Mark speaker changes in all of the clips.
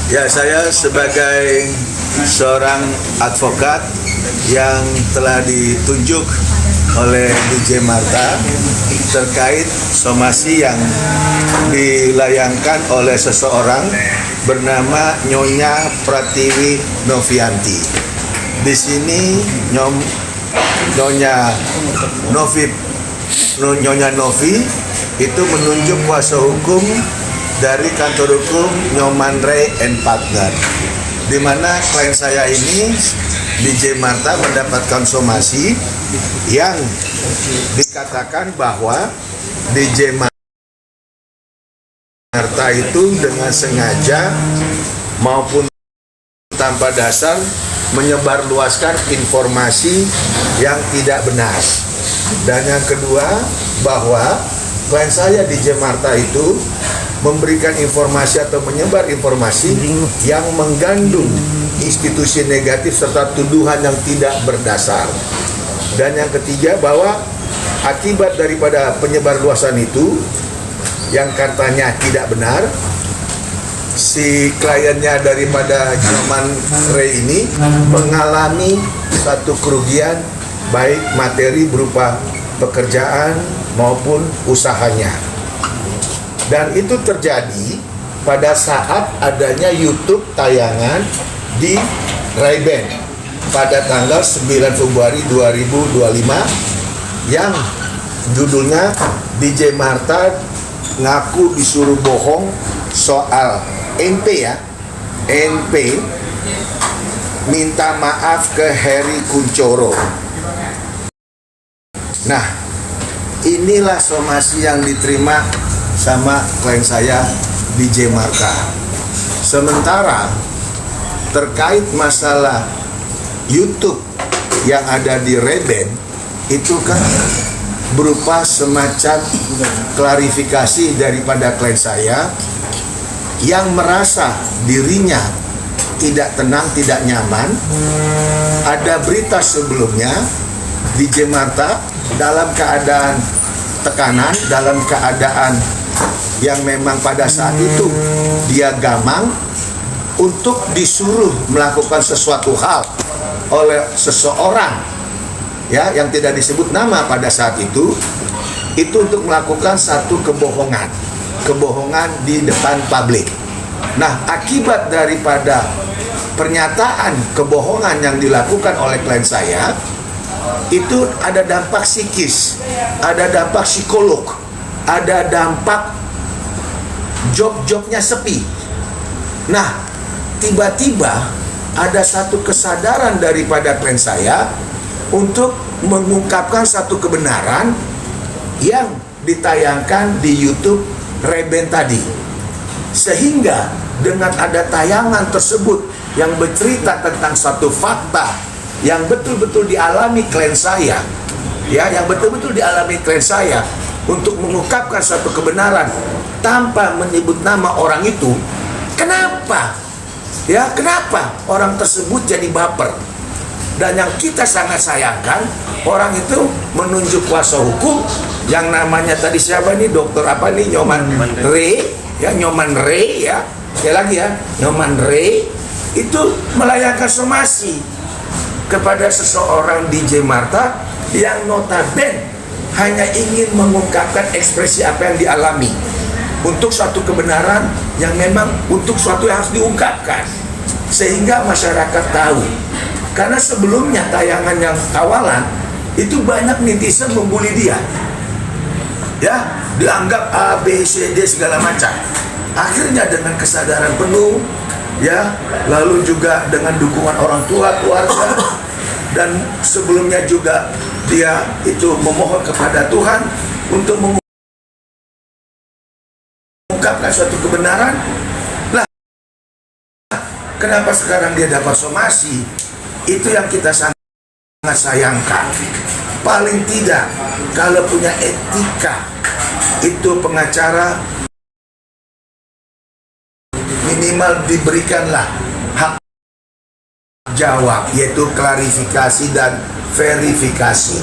Speaker 1: Ya, saya sebagai seorang advokat yang telah ditunjuk oleh DJ Marta terkait somasi yang dilayangkan oleh seseorang bernama Nyonya Pratiwi Novianti. Di sini Nyonya Novi itu menunjuk kuasa hukum dari kantor hukum Nyoman Ray and Partner, di mana klien saya ini DJ Marta mendapatkan somasi yang dikatakan bahwa DJ Marta itu dengan sengaja maupun tanpa dasar menyebarluaskan informasi yang tidak benar. Dan yang kedua, bahwa klien saya DJ Marta itu memberikan informasi atau menyebar informasi yang mengandung institusi negatif serta tuduhan yang tidak berdasar. Dan yang ketiga, bahwa akibat daripada penyebarluasan itu yang katanya tidak benar, si kliennya daripada Nyoman Ray ini mengalami satu kerugian baik materi berupa pekerjaan maupun usahanya. Dan itu terjadi pada saat adanya YouTube tayangan di Ray-Ban pada tanggal 9 Februari 2025 yang judulnya DJ Marta ngaku disuruh bohong soal NP NP minta maaf ke Heri Kunchoro. Nah, inilah somasi yang diterima sama klien saya DJ Marta. Sementara terkait masalah YouTube yang ada di Ray-Ban itu kan berupa semacam klarifikasi daripada klien saya yang merasa dirinya tidak tenang, tidak nyaman. Ada berita sebelumnya DJ Marta dalam keadaan tekanan, dalam keadaan yang memang pada saat itu dia gamang untuk disuruh melakukan sesuatu hal oleh seseorang ya yang tidak disebut nama pada saat itu untuk melakukan satu kebohongan di depan publik. Nah, akibat daripada pernyataan kebohongan yang dilakukan oleh klien saya itu ada dampak psikis, ada dampak psikolog, ada dampak job-jobnya sepi. Nah, tiba-tiba ada satu kesadaran daripada klien saya untuk mengungkapkan satu kebenaran yang ditayangkan di YouTube Ray-Ban tadi. Sehingga dengan ada tayangan tersebut yang bercerita tentang satu fakta yang betul-betul dialami klien saya, ya, yang betul-betul dialami klien saya untuk mengungkapkan satu kebenaran tanpa menyebut nama orang itu. Kenapa? Ya, kenapa orang tersebut jadi baper? Dan yang kita sangat sayangkan, orang itu menunjuk kuasa hukum yang namanya tadi siapa nih, dokter apa nih, Nyoman Ray, ya, Nyoman Ray, ya, sekali lagi ya, Nyoman Ray itu melayangkan somasi kepada seseorang DJ Marta yang notabene hanya ingin mengungkapkan ekspresi apa yang dialami untuk suatu kebenaran yang memang untuk suatu yang harus diungkapkan sehingga masyarakat tahu. Karena sebelumnya tayangan yang awalan itu banyak netizen membuli dia, ya, dianggap A, B, C, D segala macam. Akhirnya dengan kesadaran penuh, ya, lalu juga dengan dukungan orang tua, keluarga, dan sebelumnya juga dia itu memohon kepada Tuhan untuk mengungkapkan suatu kebenaran. Lah, kenapa sekarang dia dapat somasi? Itu yang kita sangat sayangkan. Paling tidak, kalau punya etika, itu pengacara minimal diberikanlah hak jawab, yaitu klarifikasi dan verifikasi,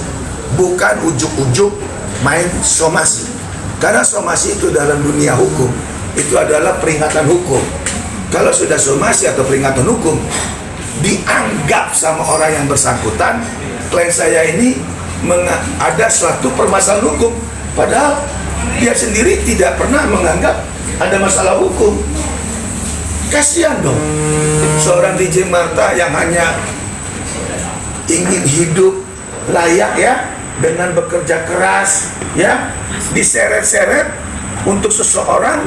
Speaker 1: bukan ujuk-ujuk main somasi. Karena somasi itu dalam dunia hukum itu adalah peringatan hukum. Kalau sudah somasi atau peringatan hukum dianggap sama orang yang bersangkutan, klien saya ini ada suatu permasalahan hukum, padahal dia sendiri tidak pernah menganggap ada masalah hukum. Kasihan dong seorang DJ Marta yang hanya ingin hidup layak ya, dengan bekerja keras ya, diseret-seret untuk seseorang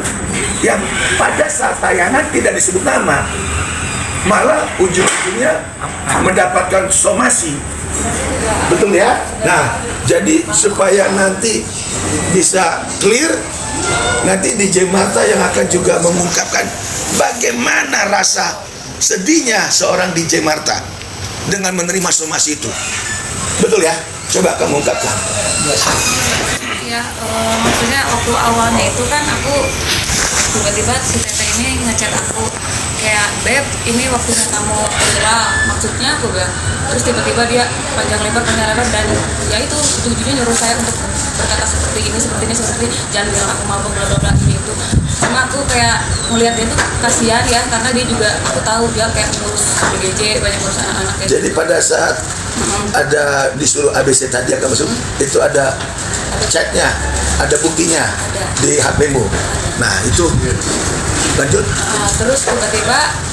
Speaker 1: yang pada saat tayangan tidak disebut nama, malah ujung-ujungnya mendapatkan somasi. Betul ya? Nah, jadi supaya nanti bisa clear, nanti DJ Marta yang akan juga mengungkapkan bagaimana rasa sedihnya seorang DJ Marta dengan menerima somasi itu. Betul ya? Coba kamu ungkapkan.
Speaker 2: Ya, maksudnya waktu awalnya itu kan aku tiba-tiba si Tete ini ngechat aku kayak, "Beb, ini waktunya kamu viral," maksudnya aku bilang. Terus tiba-tiba dia panjang lebar dan ya itu ujung-ujungnya nyuruh saya untuk berkata seperti ini, jangan bilang aku mabuk, bla bla bla itu. Cuma aku kayak melihat dia tuh kasihan ya, karena dia juga, aku tahu dia kayak ngurus BGJ, banyak ngurus anak-anaknya.
Speaker 1: Jadi pada saat ada disuruh ABC tadi akan masuk, itu ada chatnya, ada buktinya di HP-mu. Nah itu lanjut.
Speaker 2: Terus tiba-tiba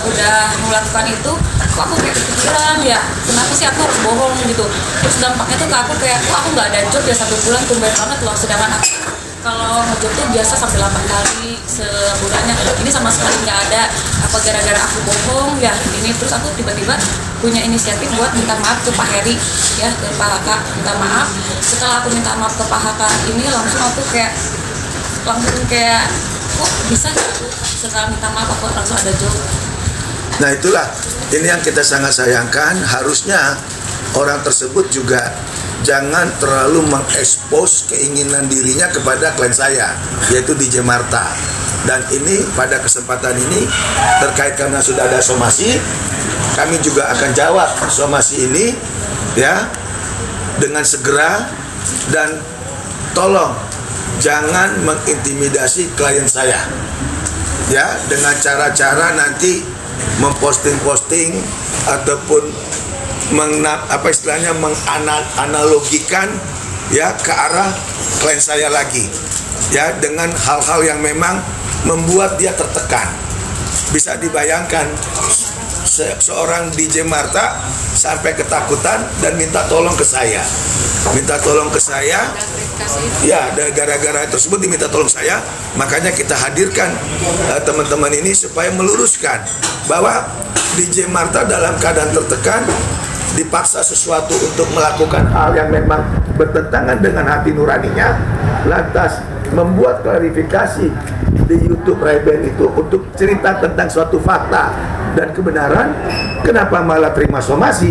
Speaker 2: udah melakukan itu, kok aku kayak kepikiran ya, kenapa sih aku harus bohong gitu. Terus dampaknya tuh ke aku kayak, aku nggak ada job ya 1 bulan, tumben banget loh. Sedangkan aku kalau ngejob tuh biasa sampai 8 kali sebulannya, ini sama sekali nggak ada. Apa gara-gara aku bohong ya ini. Terus aku tiba-tiba punya inisiatif buat minta maaf ke Pak Heri ya, ke Pak Haka, minta maaf. Setelah aku minta maaf ke Pak Haka ini, langsung kayak kok bisa gitu, setelah minta maaf aku langsung ada job.
Speaker 1: Nah itulah, ini yang kita sangat sayangkan. Harusnya orang tersebut juga jangan terlalu mengekspos keinginan dirinya kepada klien saya, yaitu DJ Marta. Dan ini pada kesempatan ini terkait karena sudah ada somasi, kami juga akan jawab somasi ini ya dengan segera. Dan tolong jangan mengintimidasi klien saya ya, dengan cara-cara nanti memposting-posting ataupun menganalogikan ya ke arah klien saya lagi ya, dengan hal-hal yang memang membuat dia tertekan. Bisa dibayangkan seorang DJ Marta sampai ketakutan dan minta tolong ke saya. Ya, gara-gara tersebut diminta tolong saya. Makanya kita hadirkan teman-teman ini supaya meluruskan bahwa DJ Marta dalam keadaan tertekan, dipaksa sesuatu untuk melakukan hal yang memang bertentangan dengan hati nuraninya, lantas membuat klarifikasi di YouTube Ray-Ban itu untuk cerita tentang suatu fakta dan kebenaran. Kenapa malah terima somasi?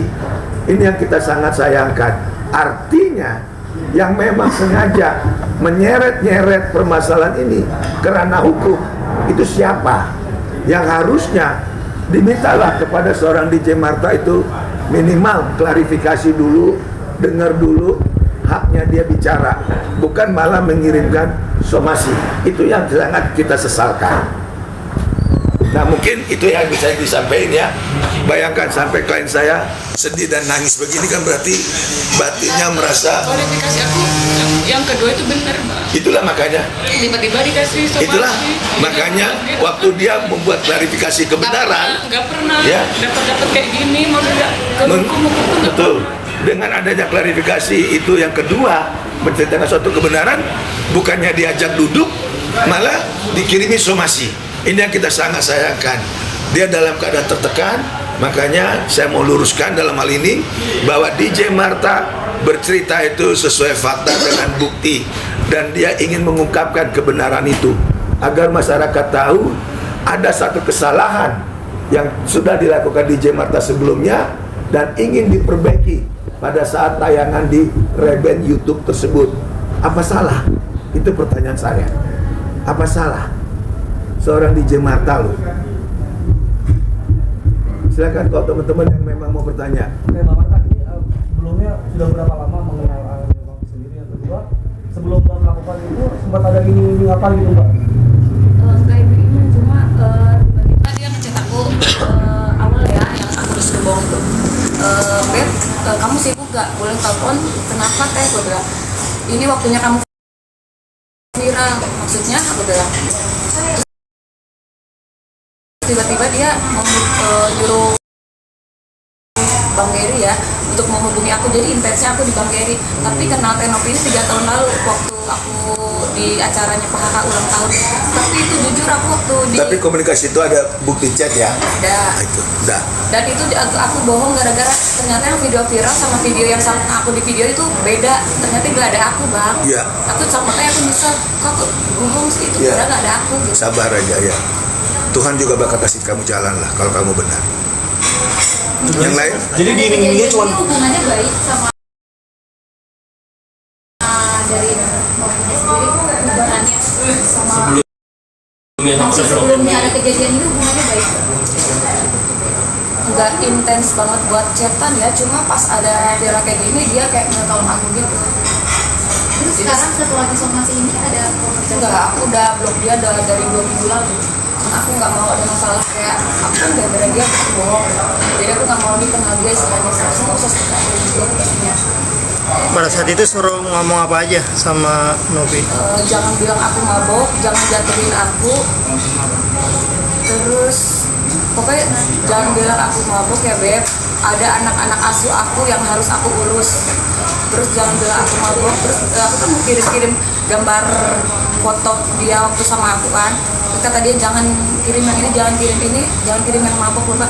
Speaker 1: Ini yang kita sangat sayangkan. Artinya yang memang sengaja menyeret-nyeret permasalahan ini kerana hukum itu siapa? Yang harusnya dimintalah kepada seorang DJ Marta itu minimal klarifikasi dulu, dengar dulu haknya dia bicara, bukan malah mengirimkan somasi. Itu yang sangat kita sesalkan. Nah mungkin itu yang bisa disampaikan ya. Bayangkan sampai klien saya sedih dan nangis begini, kan berarti batinnya merasa.
Speaker 2: Klarifikasi aku yang kedua itu benar, Mbak.
Speaker 1: Itulah makanya
Speaker 2: Tiba-tiba dikasih somasi.
Speaker 1: Itulah makanya waktu dia membuat klarifikasi kebenaran,
Speaker 2: nggak pernah
Speaker 1: ya,
Speaker 2: dapat kayak gini, maksudnya
Speaker 1: betul. Dengan adanya klarifikasi itu yang kedua, menceritakan suatu kebenaran, bukannya diajak duduk, malah dikirimi somasi. Ini yang kita sangat sayangkan. Dia dalam keadaan tertekan, makanya saya mau luruskan dalam hal ini bahwa DJ Marta bercerita itu sesuai fakta dengan bukti, dan dia ingin mengungkapkan kebenaran itu agar masyarakat tahu ada satu kesalahan yang sudah dilakukan DJ Marta sebelumnya dan ingin diperbaiki pada saat tayangan di Ray-Ban YouTube tersebut. Apa salah? Itu pertanyaan saya. Apa salah seorang DJ Marta loh Silakan kalau teman-teman yang memang mau bertanya.
Speaker 3: Oke, Bang Marta, ini sebelumnya sudah berapa lama mengenal Bang sendiri? Yang kedua, sebelum Bang melakukan itu sempat ada ini apa gitu, Mbak?
Speaker 2: Kayak begini cuma tiba-tiba dia ngechat aku awal ya yang aku disuruh bohong tuh. Beb, kamu sibuk gak? Boleh telepon? Kenapa teh? Gue bilang, ini waktunya kamu viral. Maksudnya aku bilang. Tiba-tiba dia nyuruh Bang Gary ya untuk menghubungi aku, jadi intensnya aku di Bang Gary. Tapi kenal Tenop ini 3 tahun lalu waktu aku di acaranya PHK ulang tahun. Tapi itu jujur aku waktu di
Speaker 1: Tapi komunikasi itu ada bukti chat ya?
Speaker 2: ada.
Speaker 1: Nah, itu udah.
Speaker 2: Dan itu aku bohong gara-gara ternyata yang video viral sama video yang sama aku di video itu beda. Ternyata gak ada aku, Bang.
Speaker 1: Iya.
Speaker 2: Aku makanya aku nyesel, kok aku bohong sih itu
Speaker 1: Iya.
Speaker 2: padahal gak ada aku gitu.
Speaker 1: Sabar aja ya. Tuhan juga bakal kasih kamu jalan lah kalau kamu benar. Yang lain?
Speaker 3: Jadi diiming-imingnya cuma
Speaker 4: Ini hubungannya baik sama dari mobilnya sendiri, hubungannya sama masih sebelumnya ada kejadian ini hubungannya baik.
Speaker 2: Nggak intens banget buat chatan ya, cuma pas ada viral kayak gini dia kayak ngetolong aku gitu.
Speaker 4: Terus sekarang setelah disomasi ini ada komunikasi?
Speaker 2: Enggak, aku udah blok dia dari 2 minggu lalu. Karena aku nggak mau ada masalah kayak aku kan gara-gara dia aku bohong. Jadi aku nggak mau dikenal dia istilahnya semua sesuatu aku juga pastinya.
Speaker 5: Pada saat itu suruh ngomong apa aja sama Novi?
Speaker 2: Jangan bilang aku mabok, jangan jatuhin aku. Terus pokoknya jangan bilang aku mabok ya Beb. Ada anak-anak asuh aku yang harus aku urus. Terus jangan bilang aku mabok. Terus aku kan mau kirim gambar foto dia waktu sama aku kan. Terus kata dia jangan kirim yang ini, jangan kirim ini, jangan kirim yang mabok Bapak.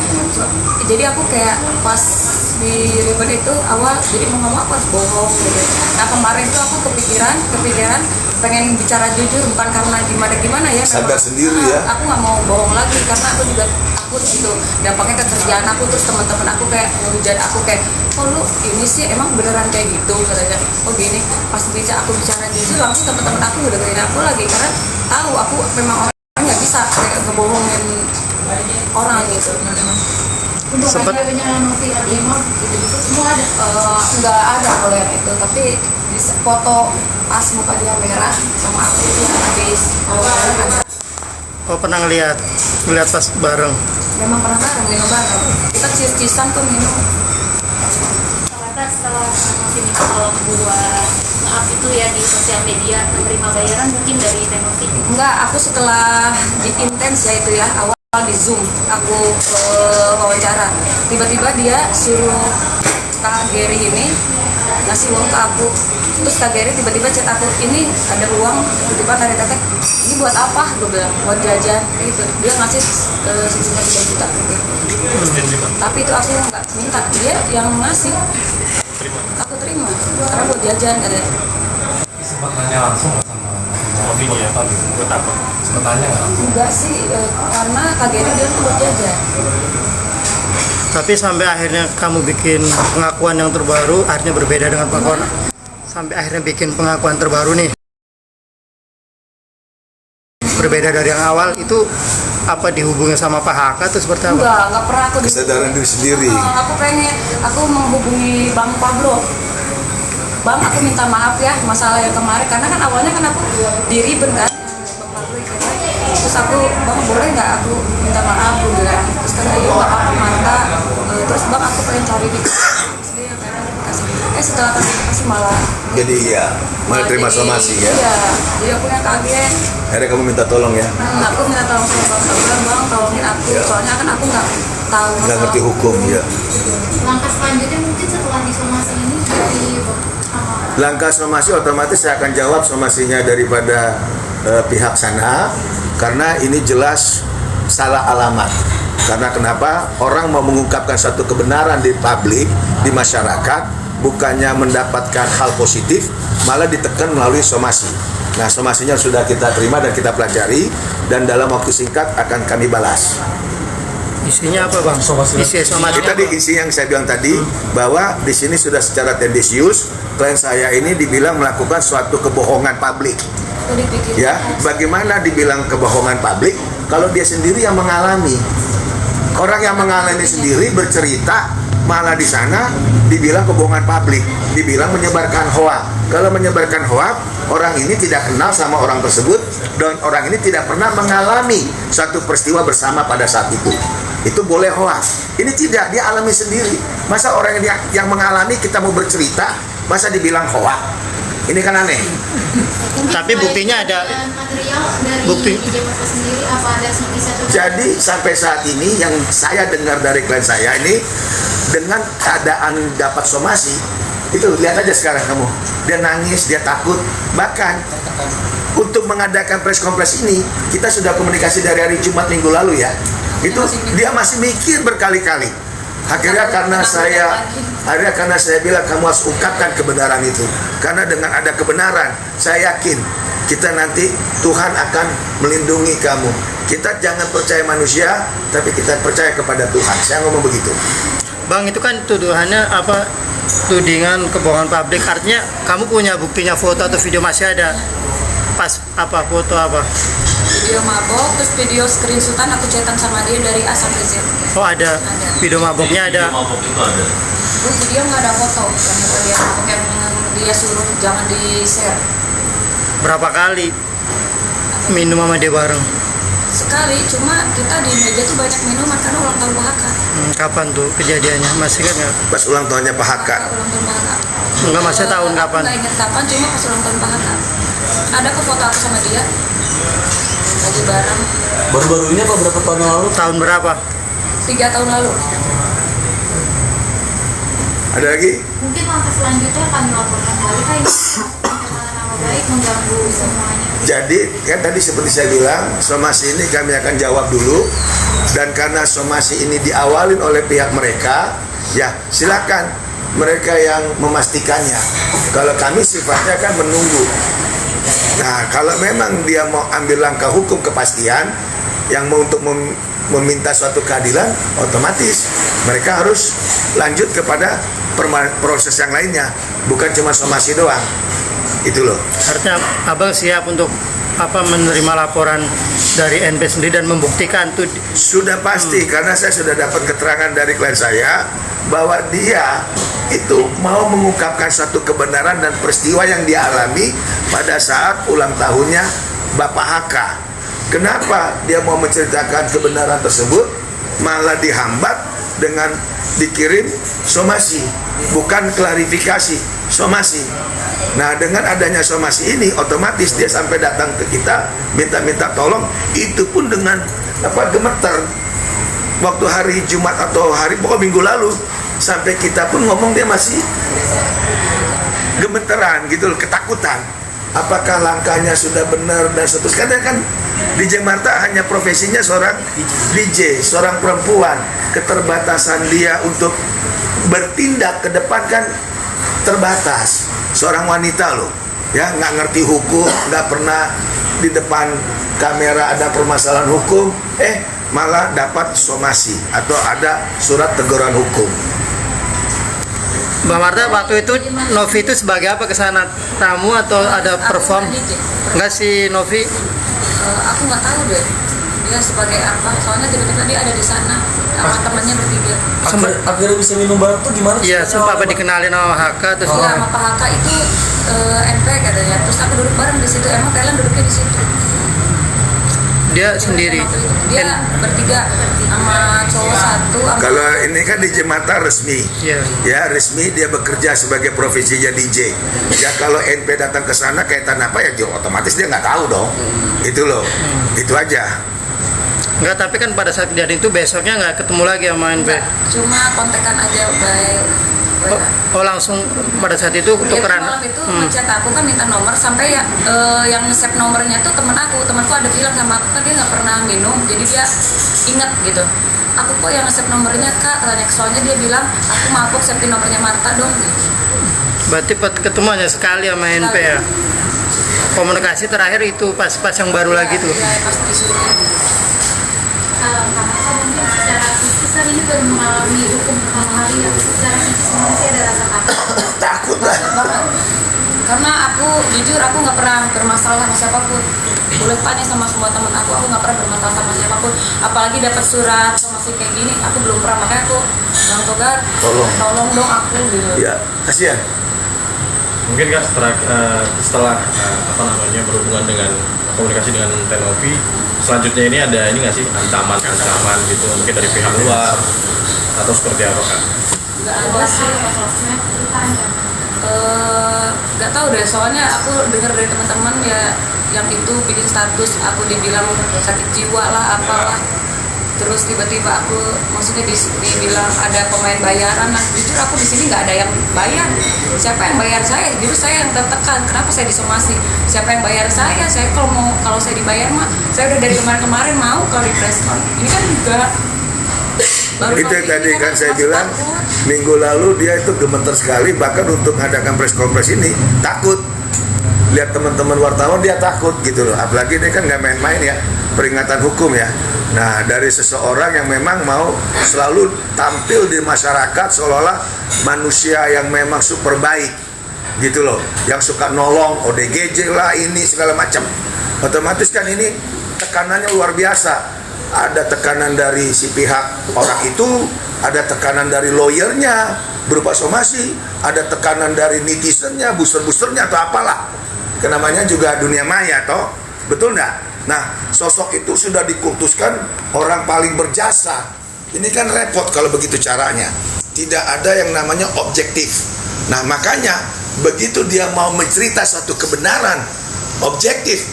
Speaker 2: Jadi aku kayak pas di ribbon itu awal jadi mau ngomong aku harus bohong gitu. Nah kemarin tuh aku kepikiran pengen bicara jujur, bukan karena gimana ya,
Speaker 1: Sadar
Speaker 2: memang,
Speaker 1: sendiri ya.
Speaker 2: aku nggak mau bohong lagi karena aku juga takut gitu dampaknya ke kerjaan aku. Terus teman-teman aku kayak ngehujat aku kayak, oh lu ini sih emang beneran kayak gitu katanya. Oh gini, pas aku bicara jujur langsung teman-teman aku udah dengerin aku lagi karena tahu aku memang orang nggak bisa kayak ngebohongin orang gitu.
Speaker 4: Hubungannya Novi Ademor gitu-gitu semua ada.
Speaker 2: Nggak ada kalau yang itu, tapi di foto pas muka dia merah sama aku yang habis ada.
Speaker 5: Oh, pernah ngeliat pas bareng.
Speaker 2: Memang pernah bareng, minum bareng. Kita cis-cisan tuh minum.
Speaker 4: Ternyata setelah masih minta tolong buat nge-up itu ya di sosial media, menerima bayaran mungkin dari Novi.
Speaker 2: Enggak, aku setelah di intens ya itu ya, awal di Zoom aku wawancara. Tiba-tiba dia suruh Kak Gary ini ngasih uang ke aku. Terus Kak Gary tiba-tiba chat aku, ini ada uang, tiba-tiba dari teteh, ini buat apa? Gue bilang, buat jajan gitu. Dia ngasih sejumlah 3 juta gitu. Tapi itu aku nggak minta, dia yang ngasih. Aku terima, karena buat jajan katanya.
Speaker 3: sempat tanya langsung nggak sama Novi apa gitu? Buat apa? Sempat tanya nggak langsung?
Speaker 2: Enggak sih, karena Kak Gary dia tuh buat jajan.
Speaker 5: Tapi sampai akhirnya kamu bikin pengakuan yang terbaru, akhirnya berbeda dengan pengakuan. Sampai akhirnya bikin pengakuan terbaru nih. Berbeda dari yang awal itu apa dihubungi sama Pak Haka atau seperti apa?
Speaker 2: Enggak pernah aku
Speaker 1: Kesadaran diri sendiri.
Speaker 2: Aku pengen, aku menghubungi Bang Pablo. Bang, aku minta maaf ya masalah yang kemarin karena kan awalnya kan aku di ribbon kan Bang Pablo ikutnya. Terus aku, Bang boleh nggak aku minta maaf? Aku bilang, terus kata iya nggak apa-apa Marta. Terus Bang aku pengen cari di terus dia pengen dikasih. Setelah kasih malah
Speaker 1: Jadi ya, malah terima somasi ya.
Speaker 2: Iya, jadi aku yang kaget.
Speaker 1: Akhirnya kamu minta tolong ya.
Speaker 2: Aku minta tolong sama Bang Pablo, Bang tolongin aku. Soalnya kan aku nggak tahu
Speaker 1: Nggak ngerti hukum ya.
Speaker 4: Langkah selanjutnya mungkin setelah disomasi ini dari
Speaker 1: Langkah somasi otomatis saya akan jawab somasinya daripada pihak sana karena ini jelas salah alamat. Karena kenapa? Orang mau mengungkapkan satu kebenaran di publik, di masyarakat, bukannya mendapatkan hal positif, malah ditekan melalui somasi. Nah, somasinya sudah kita terima dan kita pelajari dan dalam waktu singkat akan kami balas.
Speaker 5: Isinya apa, Bang? Isi somasi.
Speaker 1: Kita di isi yang saya bilang tadi bahwa di sini sudah secara tendensius klien saya ini dibilang melakukan suatu kebohongan publik. Ya, bagaimana dibilang kebohongan publik kalau dia sendiri yang mengalami? Orang yang mengalami sendiri bercerita, malah di sana dibilang kebohongan publik, dibilang menyebarkan hoak. Kalau menyebarkan hoak, orang ini tidak kenal sama orang tersebut dan orang ini tidak pernah mengalami satu peristiwa bersama pada saat itu. Itu boleh hoak. Ini tidak, dia alami sendiri. Masa orang yang mengalami kita mau bercerita, masa dibilang hoak? Ini kan aneh.
Speaker 5: Tapi buktinya ada.
Speaker 4: Material dari
Speaker 5: Bukti.
Speaker 4: DJ Marta sendiri apa ada bisa
Speaker 1: Jadi sampai saat ini yang saya dengar dari klien saya ini, dengan keadaan dapat somasi, itu lihat aja sekarang kamu, dia nangis, dia takut. Bahkan untuk mengadakan press conference ini, kita sudah komunikasi dari hari Jumat minggu lalu ya. Itu dia masih mikir berkali-kali. Akhirnya karena saya bilang kamu harus ungkapkan kebenaran itu. Karena dengan ada kebenaran, saya yakin kita nanti Tuhan akan melindungi kamu. Kita jangan percaya manusia, tapi kita percaya kepada Tuhan. Saya ngomong begitu.
Speaker 5: Bang, itu kan tuduhannya apa? Tudingan kebohongan publik. Artinya kamu punya buktinya, foto atau video masih ada? Pas apa foto apa?
Speaker 2: Video mabok, terus video screenshotan aku chatan sama dia dari A sampai Z.
Speaker 5: Oh ada. Video maboknya ada.
Speaker 2: Terus video nggak ada foto yang dia suruh jangan di share.
Speaker 5: Berapa kali minum sama dia bareng?
Speaker 2: Sekali, cuma kita di meja tuh banyak minuman karena ulang tahun Pak Haka.
Speaker 5: Kapan tuh kejadiannya? Masih kan nggak?
Speaker 1: Pas ulang tahunnya Pak Haka.
Speaker 2: Ulang tahun Pak Haka.
Speaker 5: Enggak, masih tahun kapan?
Speaker 2: Nggak ingat kapan, cuma pas ulang tahun Pak Haka. Ada kok foto aku sama dia lagi bareng.
Speaker 3: Baru-baru ini apa berapa tahun yang lalu?
Speaker 5: Tahun berapa?
Speaker 2: 3 tahun lalu.
Speaker 1: Ada lagi?
Speaker 4: mungkin langkah selanjutnya kami laporkan balik ini pencemaran nama baik mengganggu semuanya.
Speaker 1: Jadi kan tadi seperti saya bilang, somasi ini kami akan jawab dulu. Dan karena somasi ini diawalin oleh pihak mereka, ya silakan mereka yang memastikannya. Kalau kami sifatnya kan menunggu. Nah, kalau memang dia mau ambil langkah hukum kepastian, yang mau untuk meminta suatu keadilan, otomatis mereka harus lanjut kepada proses yang lainnya, bukan cuma somasi doang. Itu loh.
Speaker 5: Artinya abang siap untuk apa menerima laporan dari NP sendiri dan membuktikan tuh.
Speaker 1: Sudah pasti, karena saya sudah dapat keterangan dari klien saya bahwa dia itu mau mengungkapkan satu kebenaran dan peristiwa yang dia alami pada saat ulang tahunnya Bapak Haka. Kenapa dia mau menceritakan kebenaran tersebut malah dihambat dengan dikirim somasi, bukan klarifikasi, somasi. Nah, dengan adanya somasi ini otomatis dia sampai datang ke kita minta tolong, itu pun dengan gemeter. Waktu hari Jumat atau hari pokok minggu lalu sampai kita pun ngomong dia masih gemeteran gitu loh, ketakutan. Apakah langkahnya sudah benar dan seterusnya. Karena kan DJ Marta hanya profesinya seorang DJ, seorang perempuan. Keterbatasan dia untuk bertindak ke depan kan terbatas. Seorang wanita loh, ya nggak ngerti hukum, nggak pernah di depan kamera ada permasalahan hukum, malah dapat somasi atau ada surat teguran hukum.
Speaker 5: Mbak Marta, waktu itu Novi itu sebagai apa kesana? Tamu atau ada perform? Enggak sih Novi?
Speaker 2: Aku nggak tahu deh dia sebagai apa, soalnya tiba-tiba dia ada di sana sama temannya bertiga.
Speaker 3: Akhirnya bisa minum bareng tuh gimana?
Speaker 5: Iya, sempat apa dikenalin sama Haka terus
Speaker 2: Iya, sama Pak Haka itu NP katanya. Terus aku duduk bareng di situ. Emang Thailand duduknya di situ.
Speaker 5: dia sendiri.
Speaker 2: Dia bertiga sama cowok satu.
Speaker 1: Kalau ini kan DJ Marta resmi,
Speaker 5: Iya.
Speaker 1: ya resmi dia bekerja sebagai profesinya DJ. Ya kalau NP datang ke sana kaitan apa ya, otomatis dia nggak tahu dong. Itu loh, itu aja.
Speaker 5: Enggak, tapi kan pada saat kejadian itu besoknya nggak ketemu lagi sama NP.
Speaker 2: Cuma kontekan aja baik.
Speaker 5: Oh langsung pada saat itu
Speaker 2: Dia
Speaker 5: tukeran.
Speaker 2: malam itu ngechat aku kan minta nomor, sampai ya yang nge-save nomornya tuh temanku ada bilang sama aku kan dia nggak pernah minum, jadi dia inget gitu. Aku kok yang nge-save nomornya kak, tanya, soalnya dia bilang aku mabuk save nomornya Marta dong gitu.
Speaker 5: Berarti ketemu hanya sekali sama NP ya. Komunikasi terakhir itu pas yang baru lagi tuh.
Speaker 2: Iya, pas disuruh.
Speaker 4: Kakak mungkin secara psikis kan ini baru mengalami hukum pertama kali ya, secara psikis masih ada rasa takut.
Speaker 1: Takut lah.
Speaker 2: Banget. Karena aku jujur aku nggak pernah bermasalah sama siapapun. Boleh tanya sama semua teman aku nggak pernah bermasalah sama siapapun. apalagi dapat surat somasi kayak gini aku belum pernah, makanya aku Bang Togar tolong dong aku gitu.
Speaker 1: Ya, kasihan.
Speaker 6: Mungkin Kak setelah berhubungan dengan komunikasi dengan Tenopi, selanjutnya ini ada ini nggak sih ancaman gitu mungkin dari pihak luar atau seperti apa Kak?
Speaker 2: Nggak ada sih. Nggak tahu deh, soalnya aku dengar dari teman-teman ya yang itu bikin status aku dibilang sakit jiwa lah apalah, terus tiba-tiba aku maksudnya dibilang ada pemain bayaran. Nah jujur aku di sini nggak ada yang bayar. Siapa yang bayar saya? Justru saya yang tertekan. Kenapa saya disomasi? Siapa yang bayar saya? Saya kalau saya dibayar mah saya udah dari kemarin mau kalau di preskon. Ini kan juga baru
Speaker 1: Itu
Speaker 2: kali
Speaker 1: tadi
Speaker 2: ini
Speaker 1: kan saya
Speaker 2: masih
Speaker 1: bilang
Speaker 2: takut.
Speaker 1: minggu lalu dia itu gemeter sekali, bahkan untuk mengadakan press conference ini takut. Lihat teman-teman wartawan dia takut gitu loh, apalagi dia kan nggak main-main ya, peringatan hukum ya. Nah dari seseorang yang memang mau selalu tampil di masyarakat seolah-olah manusia yang memang super baik gitu loh, yang suka nolong, ODGJ lah ini segala macam, otomatis kan ini tekanannya luar biasa. Ada tekanan dari si pihak orang itu, ada tekanan dari lawyernya berupa somasi, ada tekanan dari netizennya, booster-boosternya atau apalah. Namanya juga dunia maya toh, betul nggak? Nah, sosok itu sudah dikultuskan orang paling berjasa. Ini kan repot kalau begitu caranya. Tidak ada yang namanya objektif. Nah, makanya begitu dia mau mencerita satu kebenaran objektif,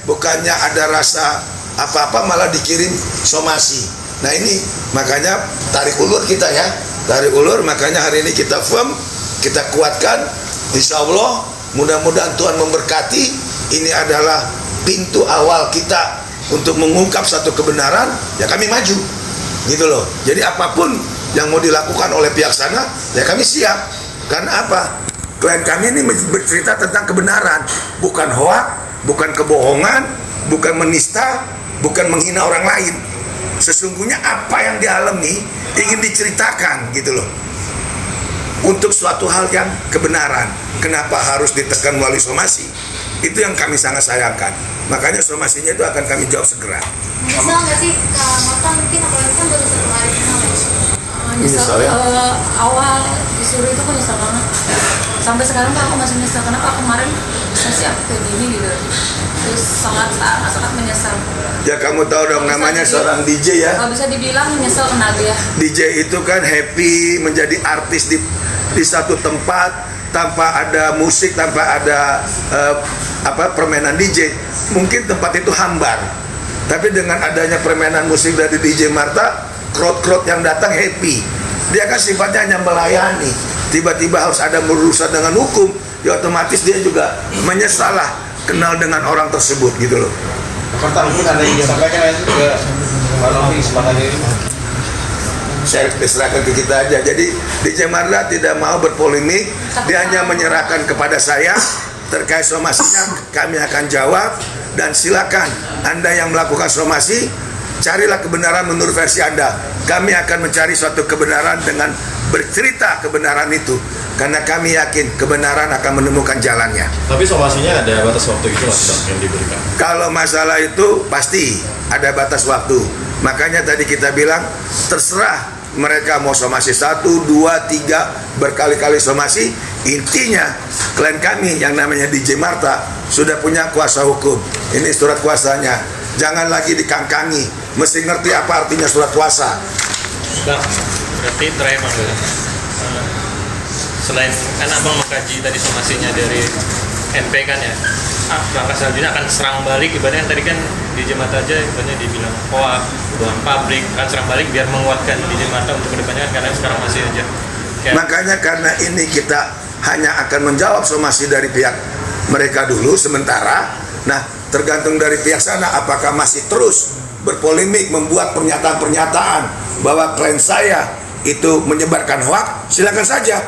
Speaker 1: bukannya ada rasa apa-apa malah dikirim somasi. Nah, ini makanya tarik ulur kita ya. Tarik ulur, makanya hari ini kita firm, kita kuatkan. Insya Allah mudah-mudahan Tuhan memberkati. Ini adalah pintu awal kita untuk mengungkap satu kebenaran, ya kami maju gitu loh. Jadi apapun yang mau dilakukan oleh pihak sana, ya kami siap. Karena apa? Klien kami ini bercerita tentang kebenaran, bukan hoak, bukan kebohongan, bukan menista, bukan menghina orang lain. Sesungguhnya apa yang dialami ingin diceritakan gitu loh, untuk suatu hal yang kebenaran. Kenapa harus ditekan melalui somasi? Itu yang kami sangat sayangkan. Makanya somasinya itu akan kami jawab segera.
Speaker 4: Menyesal nggak sih Kak Marta, mungkin apalagi kan baru 1 hari kenal ya?
Speaker 2: Nyesel,
Speaker 1: Nyesel ya?
Speaker 2: awal disuruh itu aku nyesel banget. Sampai sekarang tuh aku masih nyesel. Kenapa kemarin bisa sih aku kayak gini gitu. Terus sangat menyesal.
Speaker 1: Ya kamu tahu dong namanya seorang DJ ya.
Speaker 2: Kalau bisa dibilang nyesel kenal dia.
Speaker 1: DJ itu kan happy menjadi artis di satu tempat tanpa ada musik, tanpa ada permainan DJ. Mungkin tempat itu hambar. Tapi dengan adanya permainan musik dari DJ Marta, crowd yang datang happy. Dia kan sifatnya hanya melayani. Tiba-tiba harus ada berurusan dengan hukum, ya otomatis dia juga menyesal lah kenal dengan orang tersebut gitu loh.
Speaker 6: Marta, mungkin ada yang disampaikan ke Pak Novi kesempatan ini?
Speaker 1: Saya diserahkan ke kita aja. Jadi DJ Marta tidak mau berpolemik, dia hanya menyerahkan kepada saya terkait somasinya. Kami akan jawab, dan silakan Anda yang melakukan somasi, carilah kebenaran menurut versi Anda. Kami akan mencari suatu kebenaran dengan bercerita kebenaran itu, karena kami yakin kebenaran akan menemukan jalannya.
Speaker 6: Tapi somasinya ada batas waktu itu yang diberikan?
Speaker 1: Kalau masalah itu pasti ada batas waktu. Makanya tadi kita bilang terserah mereka mau somasi 1, 2, 3 berkali-kali somasi. Intinya klien kami yang namanya DJ Marta sudah punya kuasa hukum. Ini surat kuasanya. Jangan lagi dikangkangi. Mesti ngerti apa artinya surat kuasa.
Speaker 7: Bang, berarti terakhir Bang, selain kan abang mengkaji tadi somasinya dari NP kan ya, langkah selanjutnya akan serang balik. Ibaratnya tadi kan di Jemata aja ibaratnya dibilang hoak, ruang pabrik, akan serang balik biar menguatkan di Jemata untuk kedepannya kan, karena sekarang masih aja kayak.
Speaker 1: Makanya karena ini kita hanya akan menjawab somasi dari pihak mereka dulu sementara. Nah, tergantung dari pihak sana apakah masih terus berpolemik, membuat pernyataan-pernyataan bahwa klien saya itu menyebarkan hoak, silakan saja.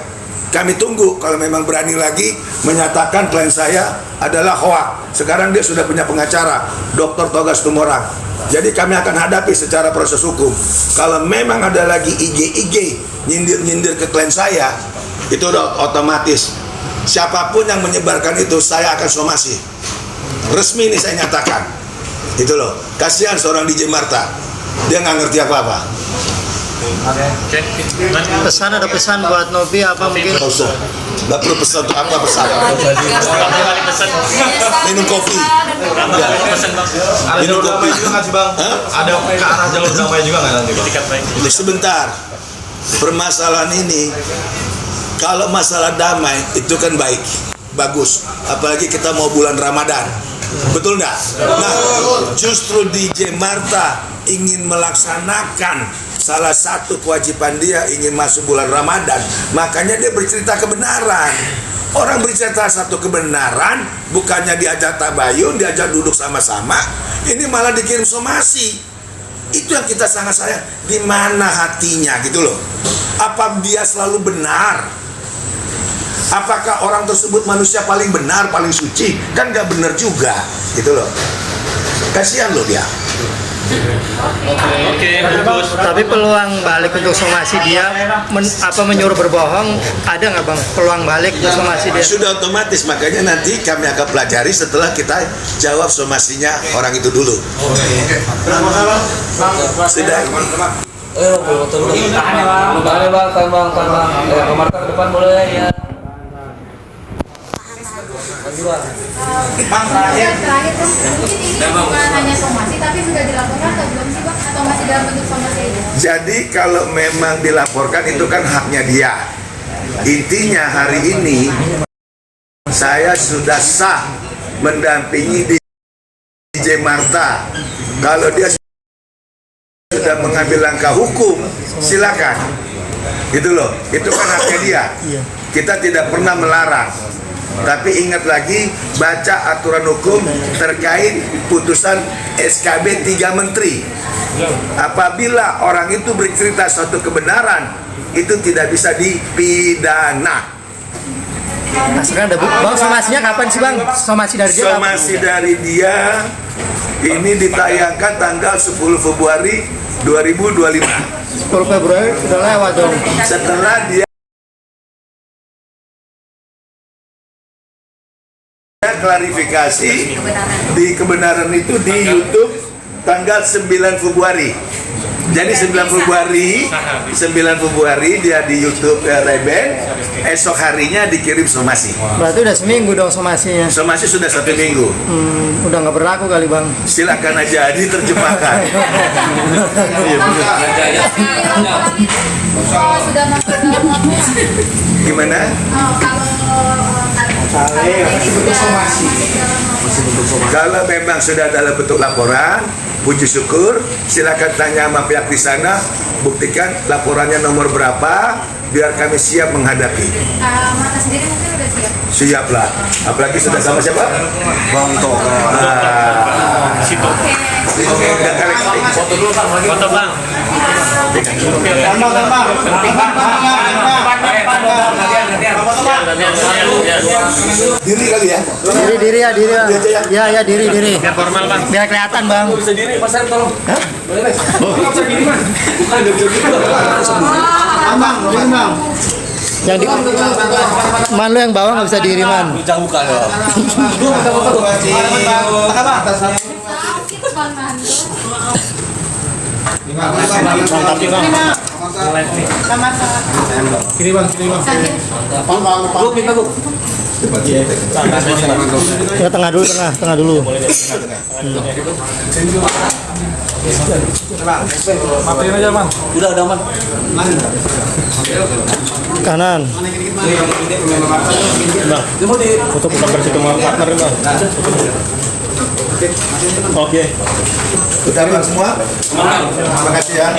Speaker 1: Kami tunggu kalau memang berani lagi menyatakan klien saya adalah hoak. Sekarang dia sudah punya pengacara, Dr. Togas Tumorang. Jadi kami akan hadapi secara proses hukum. Kalau memang ada lagi IG nyindir-nyindir ke klien saya, itu udah otomatis. Siapapun yang menyebarkan itu saya akan somasi. Resmi ini saya nyatakan. Itu loh. Kasihan seorang DJ Marta. Dia nggak ngerti apa-apa.
Speaker 7: Oke.
Speaker 5: Pesan, ada pesan buat Novi apa mungkin?
Speaker 1: Nggak usah. Nggak perlu pesan untuk apa pesan.
Speaker 7: Pesan
Speaker 1: Minum kopi.
Speaker 7: pesan bang.
Speaker 6: Ada jalur damai juga nggak sih bang?
Speaker 1: Hah?
Speaker 6: Ada ke arah jalur damai juga nggak nanti bang?
Speaker 7: Tiket baik.
Speaker 1: Jadi sebentar. Permasalahan ini, kalau masalah damai itu kan baik, bagus. Apalagi kita mau bulan Ramadan. Betul nggak? Nah, justru DJ Marta ingin melaksanakan salah satu kewajiban dia, ingin masuk bulan Ramadan. Makanya dia bercerita kebenaran. Orang bercerita satu kebenaran, bukannya diajak tabayun, diajak duduk sama-sama, ini malah dikirim somasi. Itu yang kita sangat sayang. Di mana hatinya gitu loh. Apa dia selalu benar? Apakah orang tersebut manusia paling benar, paling suci? Kan nggak benar juga, gitu loh. Kasihan loh dia.
Speaker 7: Oke, bagus.
Speaker 5: Tapi peluang balik untuk somasi dia menyuruh berbohong, ada nggak bang peluang balik untuk somasi dia?
Speaker 1: Sudah otomatis, makanya nanti kami akan pelajari setelah kita jawab somasinya orang itu dulu. Sudah.
Speaker 4: Terakhir tuh, mungkin ini bukan hanya somasi, tapi sudah dilaporkan atau belum sih Bang? Atau masih dalam bentuk somasi aja?
Speaker 1: Jadi kalau memang dilaporkan itu kan haknya dia. Intinya hari ini saya sudah sah mendampingi DJ Marta. Kalau dia sudah mengambil langkah hukum, silakan. Gitu loh, itu kan haknya dia. Kita tidak pernah melarang. Tapi ingat lagi, baca aturan hukum terkait putusan SKB 3 Menteri. Apabila orang itu bercerita suatu kebenaran, itu tidak bisa dipidana.
Speaker 5: Nah, sekarang ada bang, somasinya kapan sih bang? Somasi dari dia kapan?
Speaker 1: Somasi dari dia ini ditayangkan tanggal 10 Februari 2025.
Speaker 5: 10 Februari udah lewat dong.
Speaker 1: Setelah dia klarifikasi di kebenaran itu di YouTube tanggal 9 Februari. Jadi 9 Februari dia di YouTube Reben, esok harinya dikirim somasi.
Speaker 5: Berarti udah seminggu dong somasinya.
Speaker 1: Somasi sudah 1 minggu.
Speaker 5: Udah nggak berlaku kali bang.
Speaker 1: Silakan aja diterjemahkan. Iya benar.
Speaker 4: Oh, sudah masuk dalam laporan.
Speaker 1: Gimana?
Speaker 4: Oh, kalau ini sudah masuk dalam laporan.
Speaker 1: Kalau memang sudah dalam bentuk laporan, puji syukur, silakan tanya sama pihak di sana, buktikan laporannya nomor berapa, biar kami siap menghadapi.
Speaker 4: Marta sendiri mungkin udah siap.
Speaker 1: Siap lah. Apalagi sudah sama siapa? Bang Tora.
Speaker 4: Oke.
Speaker 7: Foto dulu bang, foto bang.
Speaker 1: Diri kali ya.
Speaker 5: Diri ya. Ya diri.
Speaker 7: Biar formal bang.
Speaker 5: Biar kelihatan bang.
Speaker 3: Bisa diri, Mas Sam, tolong.
Speaker 5: Yang di man lu yang bawah nggak bisa diri man.
Speaker 3: Jauh buka ya.
Speaker 4: Bang Nando.
Speaker 3: Kiri bang.
Speaker 4: Sakit.
Speaker 5: Ya tengah dulu.
Speaker 3: Matiin aja bang. Udah man.
Speaker 5: Kanan.
Speaker 3: Bang, foto bersih sama partner bang. Oke.
Speaker 1: Sudah bang semua? Terima kasih ya.